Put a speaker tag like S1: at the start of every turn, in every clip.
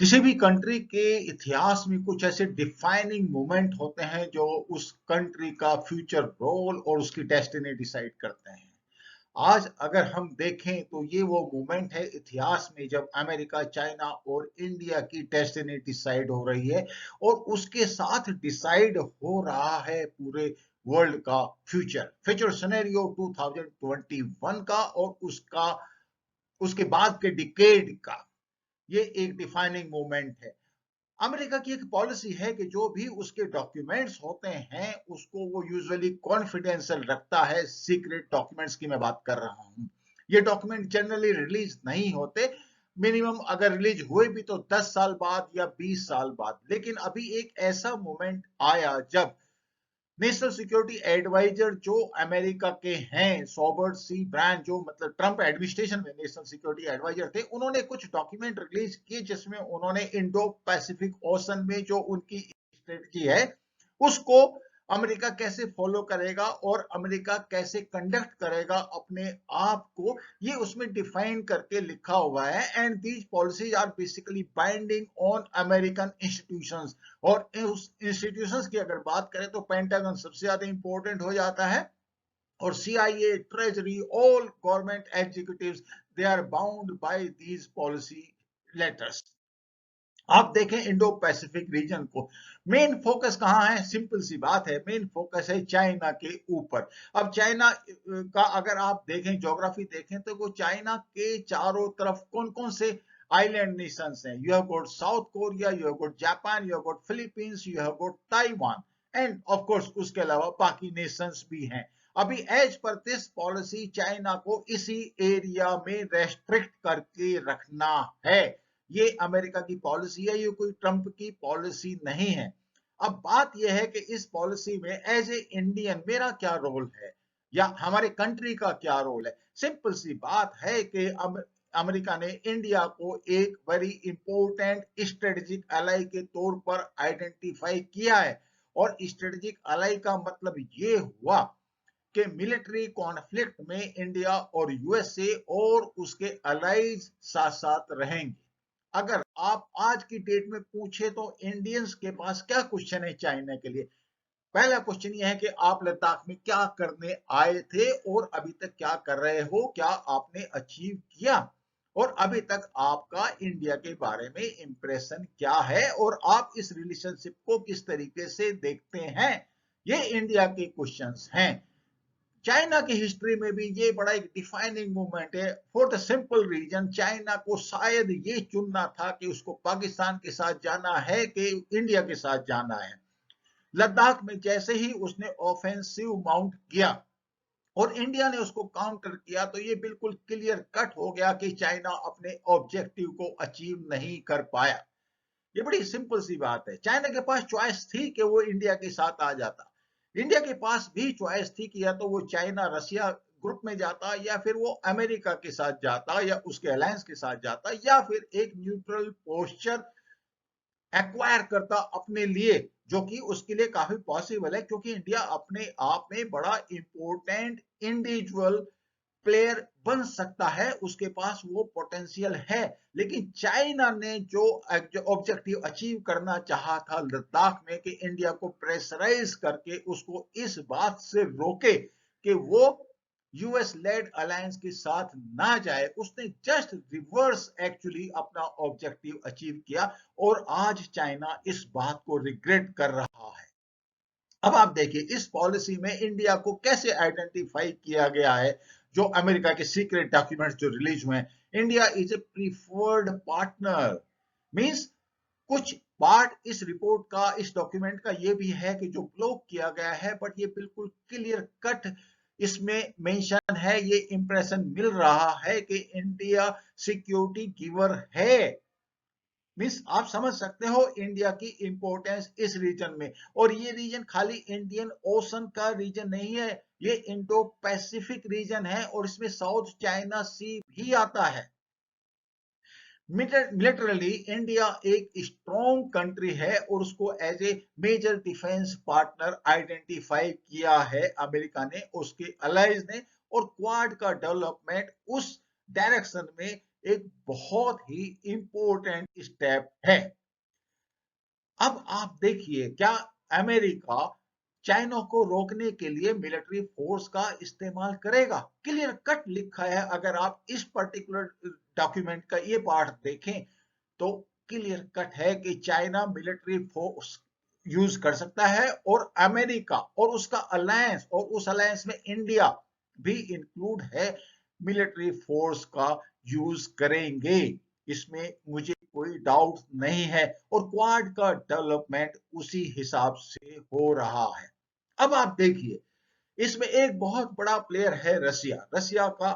S1: किसी भी कंट्री के इतिहास में कुछ ऐसे डिफाइनिंग मोमेंट होते हैं जो उस कंट्री का फ्यूचर रोल और उसकी डेस्टिनी डिसाइड करते हैं। आज अगर हम देखें तो ये वो मोमेंट है इतिहास में जब अमेरिका, चाइना और इंडिया की डेस्टिनी डिसाइड हो रही है और उसके साथ डिसाइड हो रहा है पूरे वर्ल्ड का फ्यूचर फ्यूचर सिनेरियो 2021 का और उसका उसके बाद के डिकेड का। ये एक डिफाइनिंग मोमेंट है। अमेरिका की एक पॉलिसी है कि जो भी उसके डॉक्यूमेंट्स होते हैं उसको वो यूजुअली कॉन्फिडेंशियल रखता है। सीक्रेट डॉक्यूमेंट्स की मैं बात कर रहा हूं। ये डॉक्यूमेंट जनरली रिलीज नहीं होते। मिनिमम अगर रिलीज हुए भी तो 10 साल बाद या 20 साल बाद। लेकिन अभी एक ऐसा मोमेंट आया जब नेशनल सिक्योरिटी एडवाइजर जो अमेरिका के हैं, रॉबर्ट सी ब्रांड, जो मतलब ट्रंप एडमिनिस्ट्रेशन में नेशनल सिक्योरिटी एडवाइजर थे, उन्होंने कुछ डॉक्यूमेंट रिलीज किए जिसमें उन्होंने इंडो पैसिफिक ओशन में जो उनकी स्ट्रेटजी है उसको अमेरिका कैसे फॉलो करेगा और अमेरिका कैसे कंडक्ट करेगा अपने आप को, ये उसमें डिफाइन करके लिखा हुआ है। And these policies are basically binding on American institutions. और उस इंस्टीट्यूशंस की अगर बात करें तो पेंटागन सबसे ज्यादा इंपॉर्टेंट हो जाता है और CIA, treasury, all government executives, they are bound by these policy letters. आप देखें इंडो पैसिफिक रीजन को, मेन फोकस कहां है? सिंपल सी बात है, मेन फोकस है चाइना के ऊपर। अब चाइना का अगर आप देखें, ज्योग्राफी देखें तो वो चाइना के चारों तरफ कौन कौन से आइलैंड नेशंस हैं? You have got south Korea, you have got Japan, you have got Philippines, you have got Taiwan end of course उसके अलावा बाकी नेशंस भी हैं। अभी as per this policy China को इसी एरिया में रेस्ट्रिक्ट करके रखना है। ये अमेरिका की पॉलिसी है, ये कोई ट्रंप की पॉलिसी नहीं है। अब बात यह है कि इस पॉलिसी में एज ए इंडियन मेरा क्या रोल है या हमारे कंट्री का क्या रोल है? सिंपल सी बात है कि अमेरिका ने इंडिया को एक वेरी इंपॉर्टेंट स्ट्रेटेजिक अलाई के तौर पर आइडेंटिफाई किया है। और स्ट्रेटेजिक अलाई का मतलब ये हुआ कि मिलिट्री कॉन्फ्लिक्ट में इंडिया और यूएसए और उसके अलाइज साथ साथ रहेंगे। अगर आप आज की डेट में पूछे तो इंडियंस के पास क्या क्वेश्चन है चाइना के लिए? पहला क्वेश्चन यह है कि आप लद्दाख में क्या करने आए थे और अभी तक क्या कर रहे हो, क्या आपने अचीव किया और अभी तक आपका इंडिया के बारे में इंप्रेशन क्या है और आप इस रिलेशनशिप को किस तरीके से देखते हैं? ये इंडिया के क्वेश्चंस हैं। चाइना की हिस्ट्री में भी ये बड़ा एक डिफाइनिंग मोमेंट है for the simple reason China को शायद ये चुनना था कि उसको पाकिस्तान के साथ जाना है कि इंडिया के साथ जाना है। लद्दाख में जैसे ही उसने ऑफेंसिव माउंट किया और इंडिया ने उसको काउंटर किया तो ये बिल्कुल क्लियर कट हो गया कि चाइना अपने ऑब्जेक्टिव को अचीव नहीं कर पाया। ये बड़ी सिंपल सी बात है। चाइना के पास चॉइस थी कि वो इंडिया के साथ आ जाता। इंडिया के पास भी चॉइस थी कि या तो वो चाइना रशिया ग्रुप में जाता या फिर वो अमेरिका के साथ जाता या उसके अलायंस के साथ जाता या फिर एक न्यूट्रल पोस्चर एक्वायर करता अपने लिए, जो कि उसके लिए काफी पॉसिबल है क्योंकि इंडिया अपने आप में बड़ा इंपॉर्टेंट इंडिविजुअल प्लेयर बन सकता है, उसके पास वो पोटेंशियल है। लेकिन चाइना ने जो ऑब्जेक्टिव अचीव करना चाहा था लद्दाख में कि इंडिया को प्रेशराइज करके उसको इस बात से रोके कि वो यूएस लेड अलायंस के साथ ना जाए, उसने जस्ट रिवर्स एक्चुअली अपना ऑब्जेक्टिव अचीव किया और आज चाइना इस बात को रिग्रेट कर रहा है। अब आप देखिए इस पॉलिसी में इंडिया को कैसे आइडेंटिफाई किया गया है। जो अमेरिका के सीक्रेट डॉक्यूमेंट्स जो रिलीज हुए हैं, India is a preferred partner. Means कुछ पार्ट इस रिपोर्ट का, इस डॉक्यूमेंट का ये भी है कि जो ब्लॉक किया गया है, बट ये बिल्कुल क्लियर कट इसमें मेंशन है, ये इंप्रेशन मिल रहा है कि इंडिया सिक्योरिटी गिवर है। मीन्स आप समझ सकते हो इंडिया की इंपॉर्टेंस इस रीजन में। और ये रीजन खाली इंडियन ओशन का रीजन नहीं है, ये इंडो पैसिफिक रीजन है और इसमें साउथ चाइना सी भी आता है। मिलिटरली इंडिया एक स्ट्रॉन्ग कंट्री है और उसको as a major defence partner identify किया है अमेरिका ने, उसके अलाइज ने। और क्वाड का डेवलपमेंट उस डायरेक्शन में एक बहुत ही इंपॉर्टेंट स्टेप है। अब आप देखिए, क्या अमेरिका चाइना को रोकने के लिए मिलिट्री फोर्स का इस्तेमाल करेगा? क्लियर कट लिखा है। अगर आप इस पर्टिकुलर डॉक्यूमेंट का ये पार्ट देखें तो क्लियर कट है कि चाइना मिलिट्री फोर्स यूज कर सकता है, और अमेरिका और उसका अलायंस, और उस अलायंस में इंडिया भी इंक्लूड है, मिलिट्री फोर्स का यूज करेंगे। इसमें मुझे कोई डाउट नहीं है, और क्वाड का डेवलपमेंट उसी हिसाब से हो रहा है। अब आप देखिए, इसमें एक बहुत बड़ा प्लेयर है रसिया। रसिया का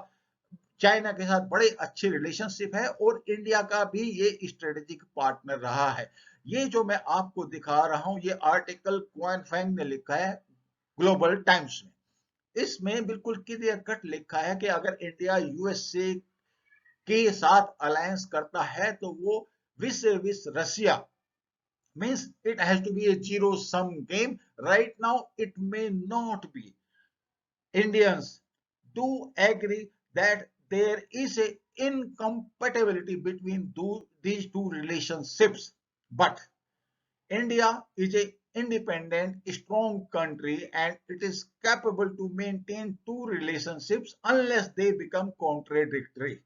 S1: चाइना के साथ बड़े अच्छे रिलेशनशिप है, और इंडिया का भी ये स्ट्रेटेजिक पार्टनर रहा है। ये जो मैं आपको दिखा रहा हूं, ये आर्टिकल क्वान फेंग ने लिखा है ग्लोबल टाइम्स में। इसमें बिल्कुल क्लियर कट लिखा है कि अगर इंडिया यूएसए के साथ अलायंस करता है तो वो विस विस रसिया, means it has to be a zero sum game. Right now it may not be. Indians do agree that there is a incompatibility between these two relationships, but India is a independent, strong country, and it is capable to maintain two relationships unless they become contradictory.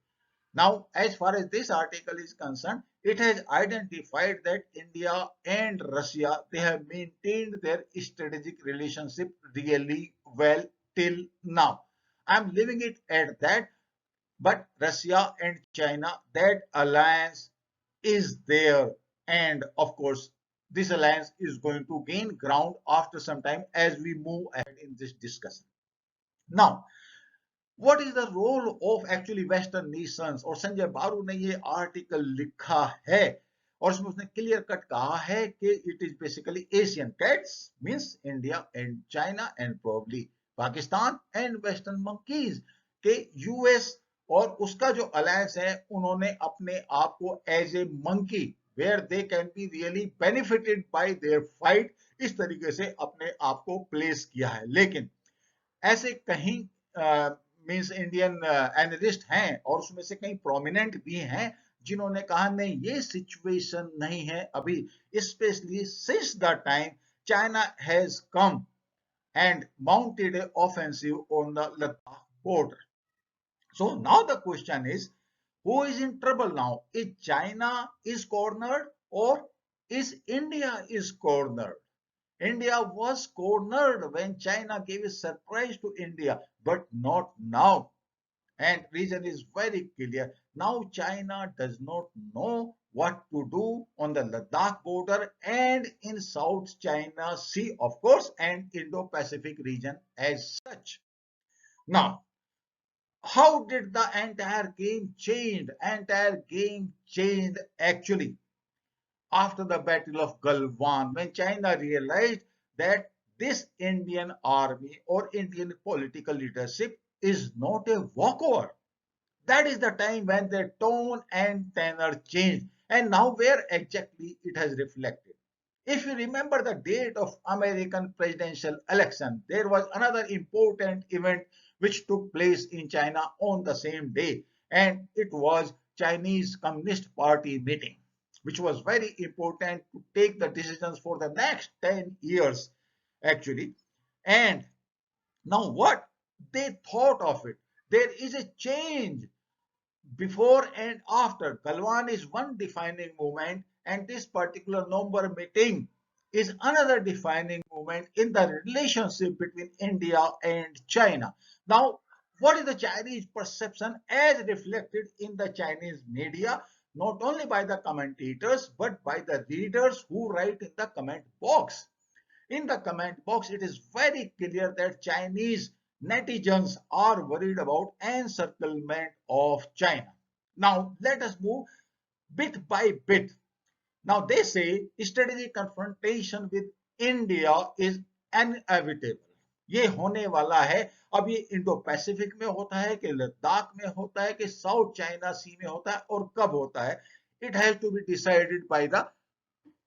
S1: Now, as far as this article is concerned, it has identified that India and Russia, they have maintained their strategic relationship really well till now. I'm leaving it at that. But Russia and China, that alliance is there. And of course, this alliance is going to gain ground after some time as we move ahead in this discussion. Now, what is the role of actually Western nations? और संजय बारू ने ये article लिखा है, और उसमें उसने clear cut कहा है कि it is basically Asian cats, means India and China and probably Pakistan and western monkeys, के यूएस और उसका जो अलायंस है, उन्होंने अपने आप को as a monkey where they can be really benefited by their fight, इस तरीके से अपने आप को प्लेस किया है। लेकिन ऐसे कहीं मींस इंडियन एनालिस्ट हैं, और उसमें से कई प्रोमिनेंट भी हैं, जिन्होंने कहा नहीं, ये सिचुएशन नहीं है अभी, specially since the time China has come and mounted an offensive on the Ladakh border. So now the question is, who is in trouble now? Is China is cornered, or is India is cornered? India was cornered when China gave a surprise to India, but not now. And reason is very clear. Now China does not know what to do on the Ladakh border and in South China Sea, of course, and Indo-Pacific region as such. Now, how did the entire game change? Entire game changed actually after the Battle of Galwan, when China realized that this Indian army or Indian political leadership is not a walkover. That is the time when the tone and tenor changed, and now where exactly it has reflected. If you remember the date of American presidential election, there was another important event which took place in China on the same day, and it was Chinese Communist Party meeting, which was very important to take the decisions for the next 10 years actually. And now what they thought of it, there is a change before and after. Galwan is one defining moment, and this particular November meeting is another defining moment in the relationship between India and China. Now, what is the Chinese perception as reflected in the Chinese media, not only by the commentators but by the readers who write in the comment box? In the comment box, it is very clear that Chinese netizens are worried about encirclement of China. Now, let us move bit by bit. Now, they say strategic confrontation with India is inevitable. ये होने वाला है। अब ये Indo Pacific में होता है कि लद्दाख में होता है कि साउथ चाइना सी में होता है, और कब होता है, it has to be decided by the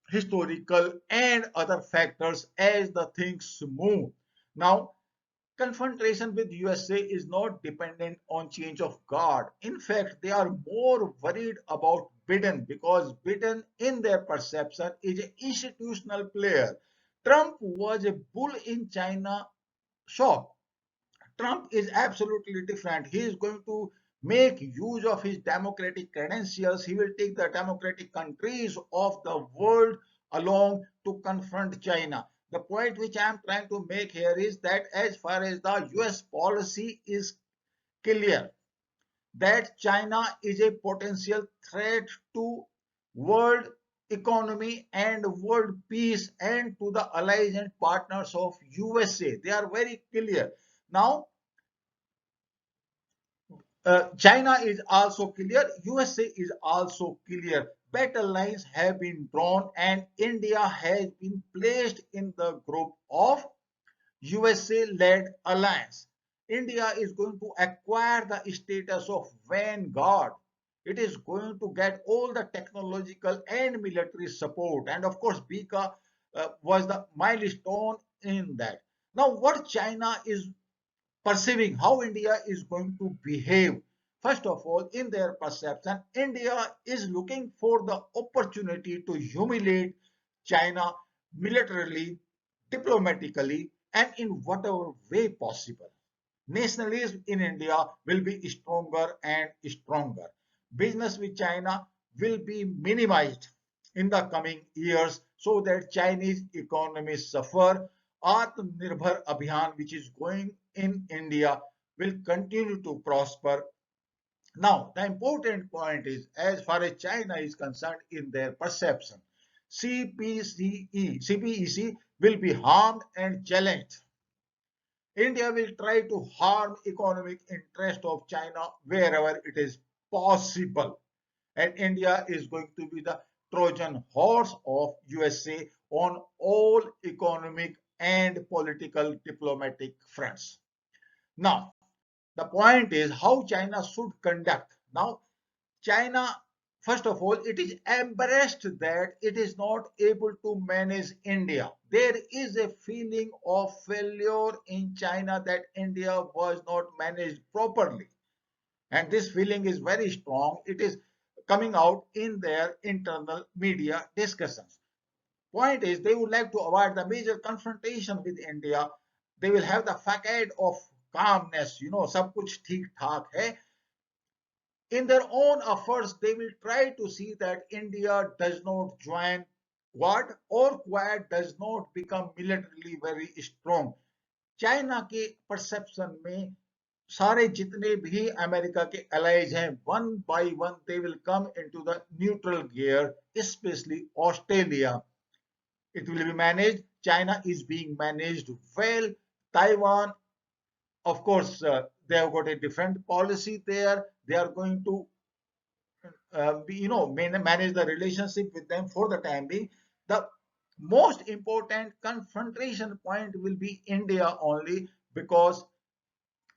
S1: historical and other factors as the things move. Now, confrontation with USA is not dependent on change of guard. In fact, they are more worried about Biden because Biden, in their perception, is an institutional player. Trump was a bull in China shop. Trump is absolutely different. He is going to make use of his democratic credentials. He will take the democratic countries of the world along to confront China. The point which I am trying to make here is that as far as the US policy is clear, that China is a potential threat to world economy and world peace and to the allies and partners of USA. They are very clear. Now, China is also clear, USA is also clear. Battle lines have been drawn and India has been placed in the group of USA-led alliance. India is going to acquire the status of vanguard. It is going to get all the technological and military support. And of course, Bika was the milestone in that. Now, what China is perceiving how India is going to behave. First of all, in their perception, India is looking for the opportunity to humiliate China militarily, diplomatically, and in whatever way possible. Nationalism in India will be stronger and stronger. Business with China will be minimized in the coming years so that Chinese economies suffer. Atmanirbhar Abhiyan, which is going in India, will continue to prosper. Now, the important point is, as far as China is concerned, in their perception, CPEC will be harmed and challenged. India will try to harm economic interest of China wherever it is possible. And India is going to be the Trojan horse of USA on all economic and political diplomatic fronts. Now, the point is how China should conduct. Now, China, first of all, it is embarrassed that it is not able to manage India. There is a feeling of failure in China that India was not managed properly. And this feeling is very strong. It is coming out in their internal media discussions. Point is, they would like to avoid the major confrontation with India. They will have the facade of calmness, सब कुछ ठीक ठाक है. In their own efforts, they will try to see that India does not join Quad or Quad does not become militarily very strong. China के perception में सारे जितने भी अमेरिका के allies हैं, one by one they will come into the neutral gear, especially Australia. It will be managed. China is being managed well. Taiwan, of course, they have got a different policy there. They are going to, manage the relationship with them for the time being. The most important confrontation point will be India only because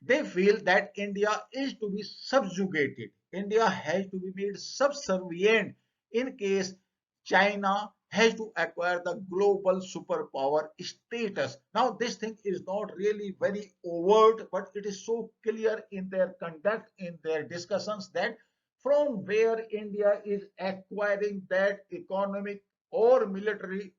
S1: they feel that India is to be subjugated. India has to be made subservient in case China has to acquire the global superpower status. Now, this thing is not really very overt, but it is so clear in their conduct, in their discussions, that from where India is acquiring that economic or military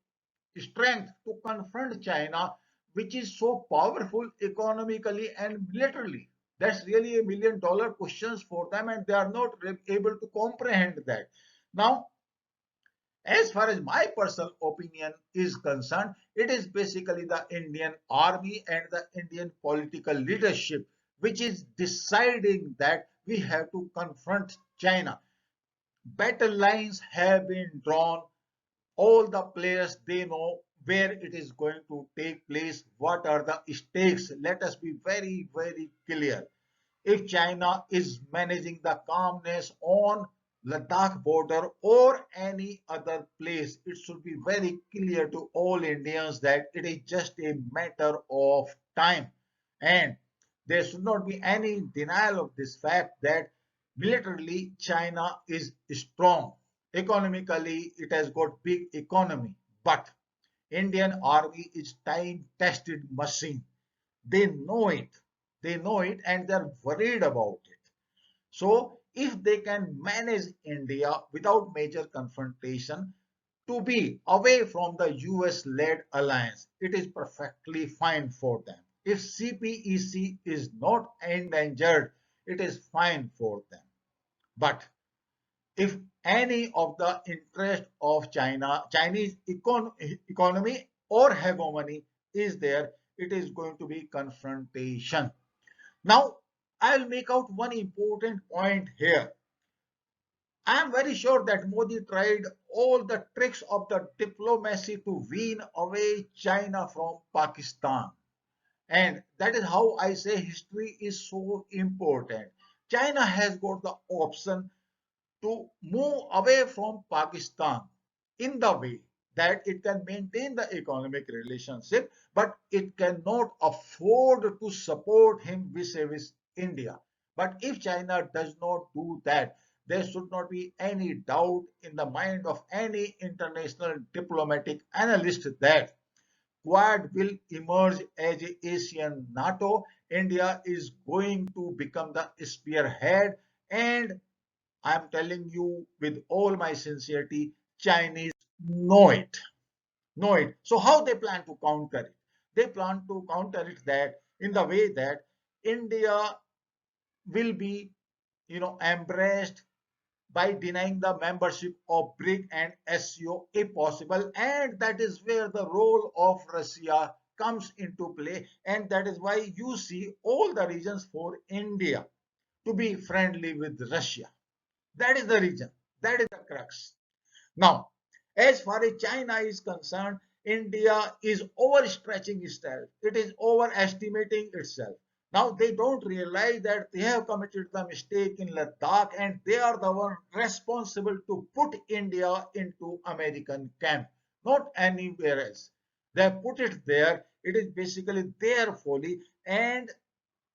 S1: strength to confront China, which is so powerful economically and militarily. That's really $1 million questions for them, and they are not able to comprehend that. Now, as far as my personal opinion is concerned, it is basically the Indian army and the Indian political leadership which is deciding that we have to confront China. Battle lines have been drawn. All the players, they know where it is going to take place, what are the stakes. Let us be very, very clear. If China is managing the calmness on Ladakh border or any other place, it should be very clear to all Indians that it is just a matter of time. And there should not be any denial of this fact that militarily China is strong. Economically, it has got big economy, but Indian army is time-tested machine. They know it. They know it and they're worried about it. So if they can manage India without major confrontation to be away from the US-led alliance, it is perfectly fine for them. If CPEC is not endangered, it is fine for them. But if any of the interest of Chinese economy or hegemony is there, it is going to be confrontation. Now, I'll make out one important point here. I am very sure that Modi tried all the tricks of the diplomacy to wean away China from Pakistan. And that is how I say history is so important. China has got the option to move away from Pakistan in the way that it can maintain the economic relationship, but it cannot afford to support him vis-a-vis India. But if China does not do that, there should not be any doubt in the mind of any international diplomatic analyst that Quad will emerge as a Asian NATO. India is going to become the spearhead, and I'm telling you with all my sincerity, Chinese know it. Know it. So how they plan to counter it? They plan to counter it that in the way that India will be, embraced by denying the membership of BRIC and SCO if possible. And that is where the role of Russia comes into play. And that is why you see all the reasons for India to be friendly with Russia. That is the reason. That is the crux. Now, as far as China is concerned, India is overstretching itself. It is overestimating itself. Now, they don't realize that they have committed the mistake in Ladakh and they are the one responsible to put India into American camp, not anywhere else. They have put it there. It is basically their folly and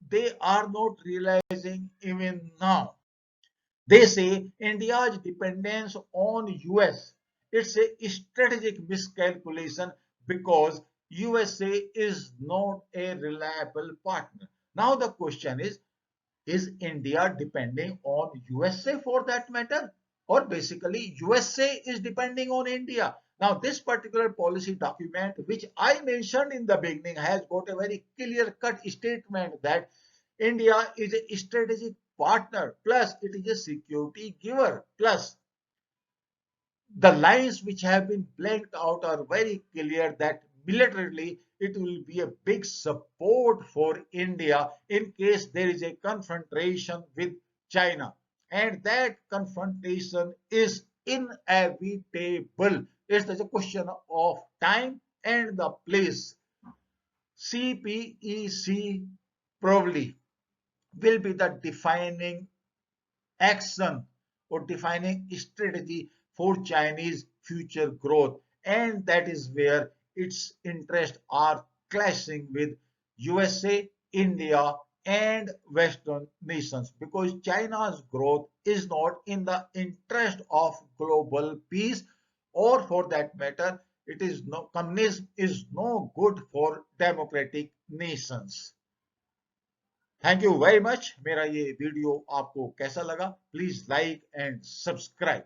S1: they are not realizing even now. They say India's dependence on US, it's a strategic miscalculation because USA is not a reliable partner. Now the question is India depending on USA for that matter? Or basically USA is depending on India. Now this particular policy document which I mentioned in the beginning has got a very clear-cut statement that India is a strategic partner, plus it is a security giver, plus the lines which have been blanked out are very clear that militarily it will be a big support for India in case there is a confrontation with China. And that confrontation is inevitable. It's just a question of time and the place. CPEC probably will be the defining action or defining strategy for Chinese future growth. And that is where its interests are clashing with USA, India, and Western nations because China's growth is not in the interest of global peace or for that matter, it is no communism is no good for democratic nations. Thank you very much मेरा ये video आपको कैसा लगा please like and subscribe